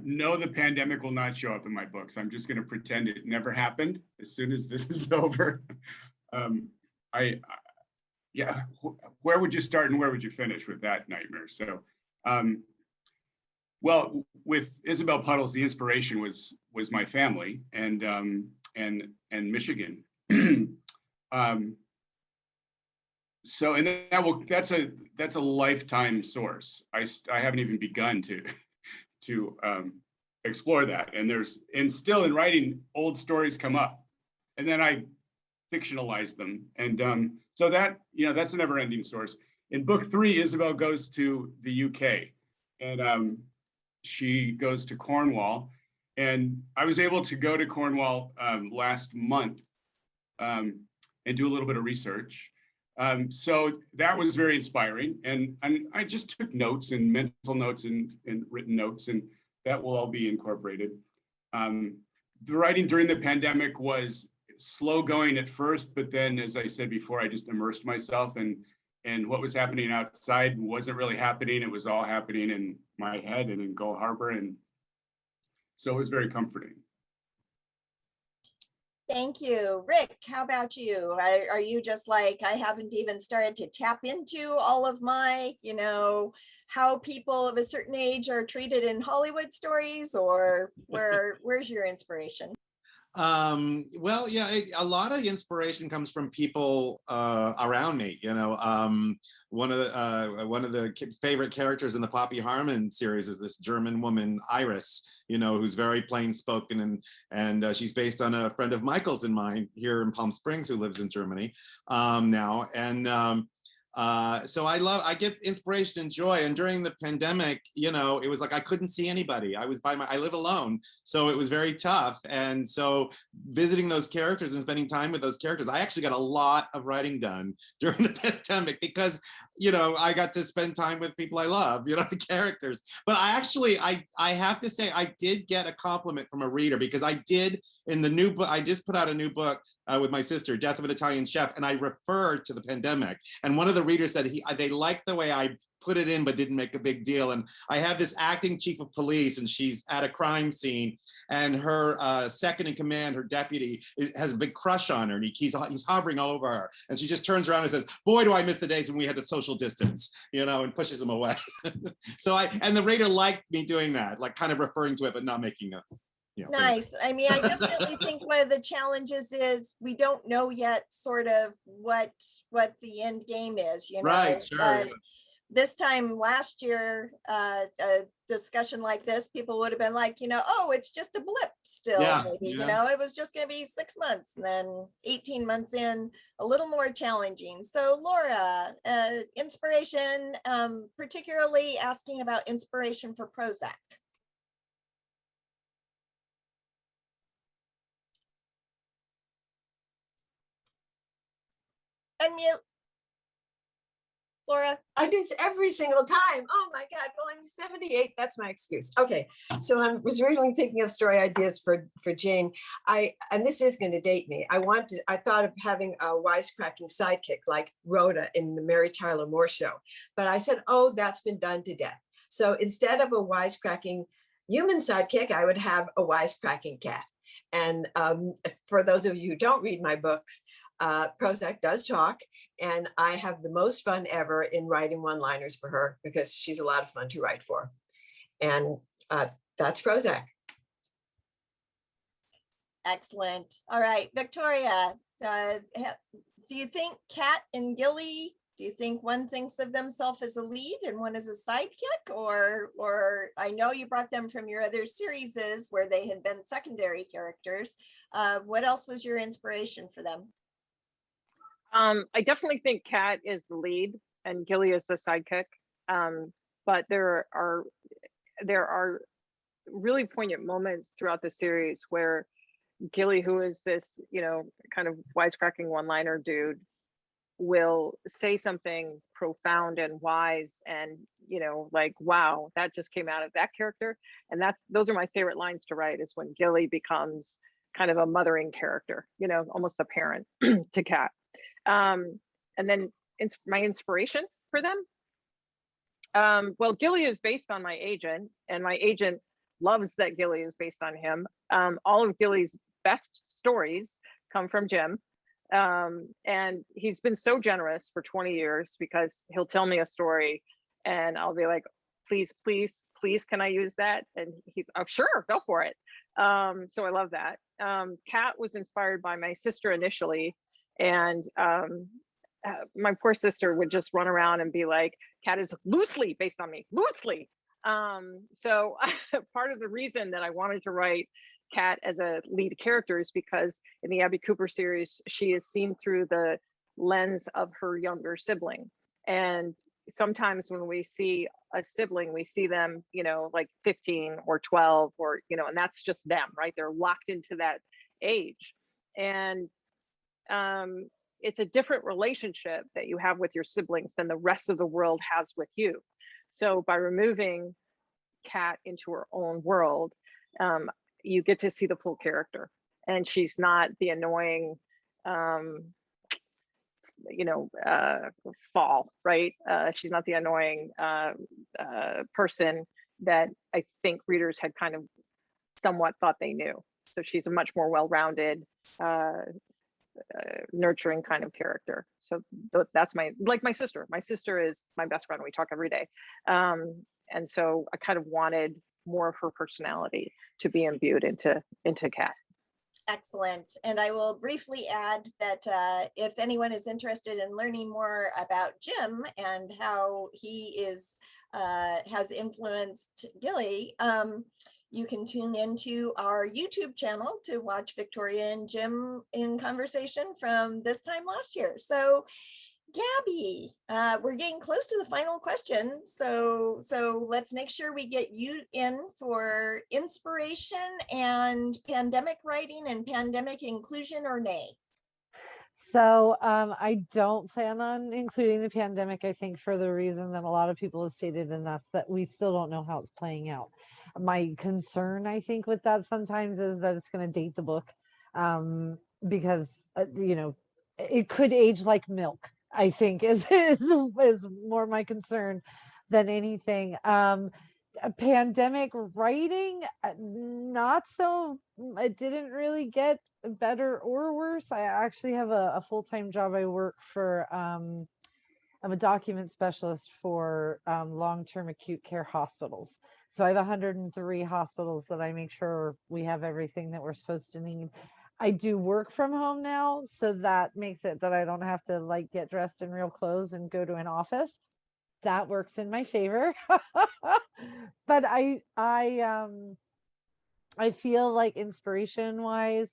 No, the pandemic will not show up in my books. I'm just going to pretend it never happened as soon as this is over. Yeah, where would you start and where would you finish with that nightmare? So, well, with Isabel Puddles, the inspiration was my family and Michigan. So, and that's a lifetime source. I haven't even begun to explore that. And still in writing, old stories come up, and then I fictionalize them. And so that, that's a never ending source. In book 3, Isabel goes to the UK, and she goes to Cornwall. And I was able to go to Cornwall last month and do a little bit of research. So that was very inspiring. And I just took notes and mental notes and written notes, and that will all be incorporated. The writing during the pandemic was slow going at first, but then, as I said before, I just immersed myself, and what was happening outside wasn't really happening. It was all happening in my head and in Gull Harbor. And so it was very comforting. Thank you. Rick, how about you? Are you just like, I haven't even started to tap into all of my, how people of a certain age are treated in Hollywood stories, or where's your inspiration? Well, yeah, a lot of inspiration comes from people around me. One of the favorite characters in the Poppy Harmon series is this German woman, Iris, who's very plain spoken, and she's based on a friend of Michael's and mine here in Palm Springs who lives in Germany now. And so I get inspiration and joy. And during the pandemic, it was like I couldn't see anybody. I live alone, so it was very tough. And so visiting those characters and spending time with those characters, I actually got a lot of writing done during the pandemic because I got to spend time with people I love, the characters. But I have to say, I did get a compliment from a reader, because I did in the new book. I just put out a new book with my sister, Death of an Italian Chef, and I referred to the pandemic. And one of the readers said they liked the way I put it in, but didn't make a big deal. And I have this acting chief of police, and she's at a crime scene, and her second in command, her deputy, has a big crush on her, and he's hovering over her, and she just turns around and says, "Boy, do I miss the days when we had to social distance," and pushes him away. So and the reader liked me doing that, like kind of referring to it, but not making a. Nice. I mean, I definitely think one of the challenges is we don't know yet sort of what the end game is, Right, sure. But this time last year, a discussion like this, people would have been like, oh, it's just a blip still, maybe, it was just going to be 6 months, and then 18 months in, a little more challenging. So Laura, inspiration, particularly asking about inspiration for Prozac. Unmute. Laura. I do this every single time. Oh my God. Well, I'm 78. That's my excuse. Okay. So I was really thinking of story ideas for Jaine. And this is going to date me. I thought of having a wisecracking sidekick like Rhoda in the Mary Tyler Moore Show. But I said, oh, that's been done to death. So instead of a wisecracking human sidekick, I would have a wisecracking cat. And for those of you who don't read my books, Prozac does talk, and I have the most fun ever in writing one-liners for her because she's a lot of fun to write for. And that's Prozac. Excellent. All right, Victoria, do you think Kat and Gilley, do you think one thinks of themselves as a lead and one as a sidekick? Or I know you brought them from your other series where they had been secondary characters. What else was your inspiration for them? I definitely think Kat is the lead and Gilley is the sidekick. But there are really poignant moments throughout the series where Gilley, who is this, kind of wisecracking one-liner dude, will say something profound and wise and, like, wow, that just came out of that character. And those are my favorite lines to write, is when Gilley becomes kind of a mothering character, almost a parent to Kat. And then my inspiration for them. Well, Gilley is based on my agent, and my agent loves that Gilley is based on him. All of Gilley's best stories come from Jim. And he's been so generous for 20 years because he'll tell me a story and I'll be like, please, can I use that? And he's, oh, sure, go for it. So I love that. Kat was inspired by my sister initially. And my poor sister would just run around and be like, Kat is loosely based on me, loosely. So part of the reason that I wanted to write Kat as a lead character is because in the Abby Cooper series, she is seen through the lens of her younger sibling. And sometimes when we see a sibling, we see them, like 15 or 12 or, and that's just them, right? They're locked into that age. And it's a different relationship that you have with your siblings than the rest of the world has with you. So by removing Kat into her own world, you get to see the full character, and she's not the annoying, fall, right? She's not the annoying person that I think readers had kind of somewhat thought they knew. So she's a much more well-rounded, nurturing kind of character. So that's my sister. My sister is my best friend. We talk every day. And so I kind of wanted more of her personality to be imbued into Kat. Excellent. And I will briefly add that if anyone is interested in learning more about Jim and how he has influenced Gilley, you can tune into our YouTube channel to watch Victoria and Jim in conversation from this time last year. So Gabby, we're getting close to the final question. So let's make sure we get you in for inspiration and pandemic writing and pandemic inclusion, or nay? So I don't plan on including the pandemic, I think, for the reason that a lot of people have stated, and that's that we still don't know how it's playing out. My concern, I think, with that sometimes is that it's going to date the book, because, it could age like milk, I think, is more my concern than anything. Pandemic writing, not so, it didn't really get better or worse. I actually have a full-time job. I work for, I'm a document specialist for long-term acute care hospitals. So I have 103 hospitals that I make sure we have everything that we're supposed to need. I do work from home now, so that makes it that I don't have to get dressed in real clothes and go to an office. That works in my favor. But I feel like inspiration wise,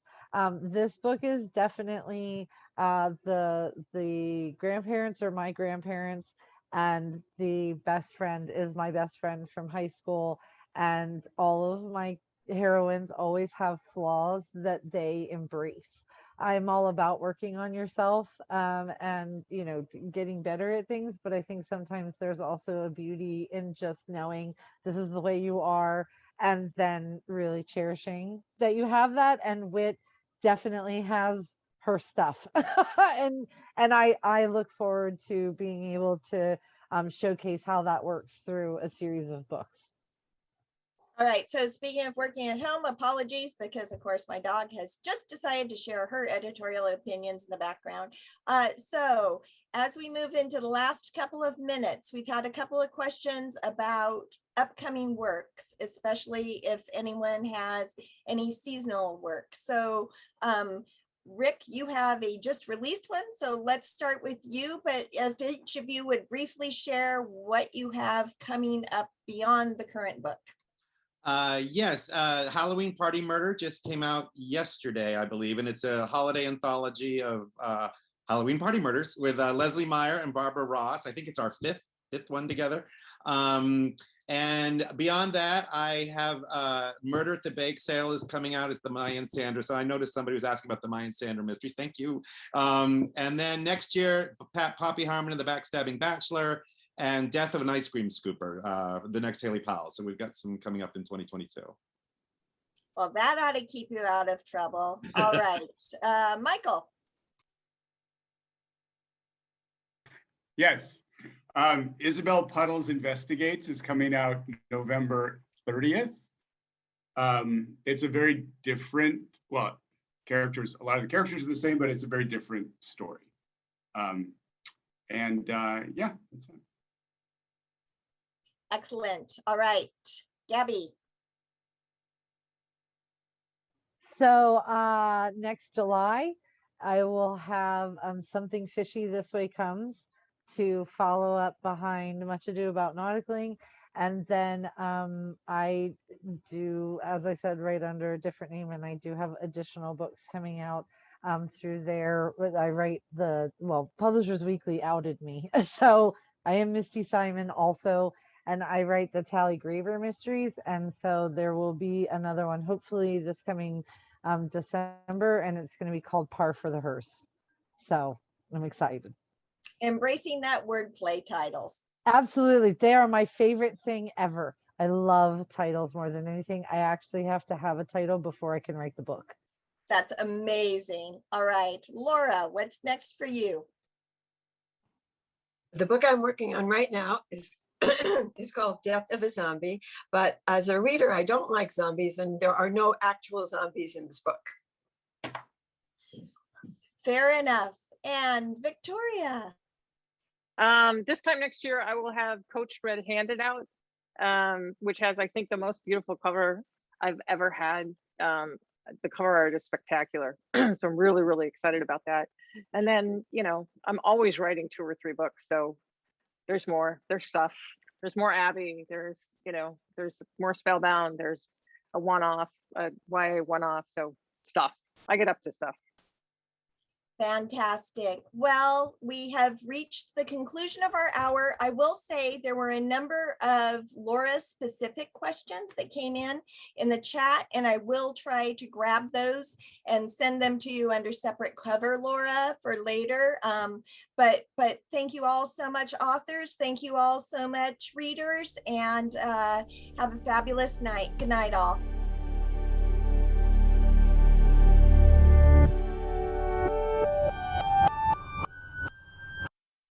this book is definitely the grandparents are my grandparents, and the best friend is my best friend from high school, and all of my heroines always have flaws that they embrace. I'm all about working on yourself, and getting better at things. But I think sometimes there's also a beauty in just knowing this is the way you are, and then really cherishing that you have that. And Whit definitely has her stuff, and I look forward to being able to showcase how that works through a series of books. All right, so speaking of working at home, apologies, because of course my dog has just decided to share her editorial opinions in the background. So as we move into the last couple of minutes, we've had a couple of questions about upcoming works, especially if anyone has any seasonal work. So Rick, you have a just released one, so let's start with you, but if each of you would briefly share what you have coming up beyond the current book. Yes, Halloween Party Murder just came out yesterday, I believe, and it's a holiday anthology of Halloween Party Murders with Leslie Meyer and Barbara Ross. I think it's our fifth one together. And beyond that, I have Murder at the Bake Sale is coming out. It's the Mayan Sander. So I noticed somebody was asking about the Mayan Sander mysteries. Thank you. And then next year, Poppy Harmon and the Backstabbing Bachelor, and Death of an Ice Cream Scooper, the next Haley Powell. So we've got some coming up in 2022. Well, that ought to keep you out of trouble. All right, Michael. Yes. Isabel Puddles Investigates is coming out November 30th. It's a very different, well, characters, a lot of the characters are the same, but it's a very different story. Yeah, that's it. Excellent. All right, Gabby. So next July, I will have Something Fishy This Way Comes to follow up behind Much Ado About Nauticaling. And then I do, as I said, write under a different name, and I do have additional books coming out through there. I write Publishers Weekly outed me. So I am Misty Simon also, and I write the Tally Graver mysteries. And so there will be another one, hopefully this coming December, and it's going to be called Par for the Hearse. So I'm excited. Embracing that wordplay titles. Absolutely. They are my favorite thing ever. I love titles more than anything. I actually have to have a title before I can write the book. That's amazing. All right, Laura, what's next for you? The book I'm working on right now is is called Death of a Zombie. But as a reader, I don't like zombies, and there are no actual zombies in this book. Fair enough. And Victoria. This time next year, I will have Coached Red Handed out, which has, I think, the most beautiful cover I've ever had. The cover art is spectacular. So I'm really, really excited about that. And then, I'm always writing 2 or 3 books. So there's more, there's stuff, there's more Abby, there's more Spellbound, there's a one-off, a YA one-off. So stuff, I get up to stuff. Fantastic. Well, we have reached the conclusion of our hour. I will say there were a number of Laura specific questions that came in the chat, and I will try to grab those and send them to you under separate cover, Laura, for later. But thank you all so much, authors. Thank you all so much, readers, and have a fabulous night. Good night, all.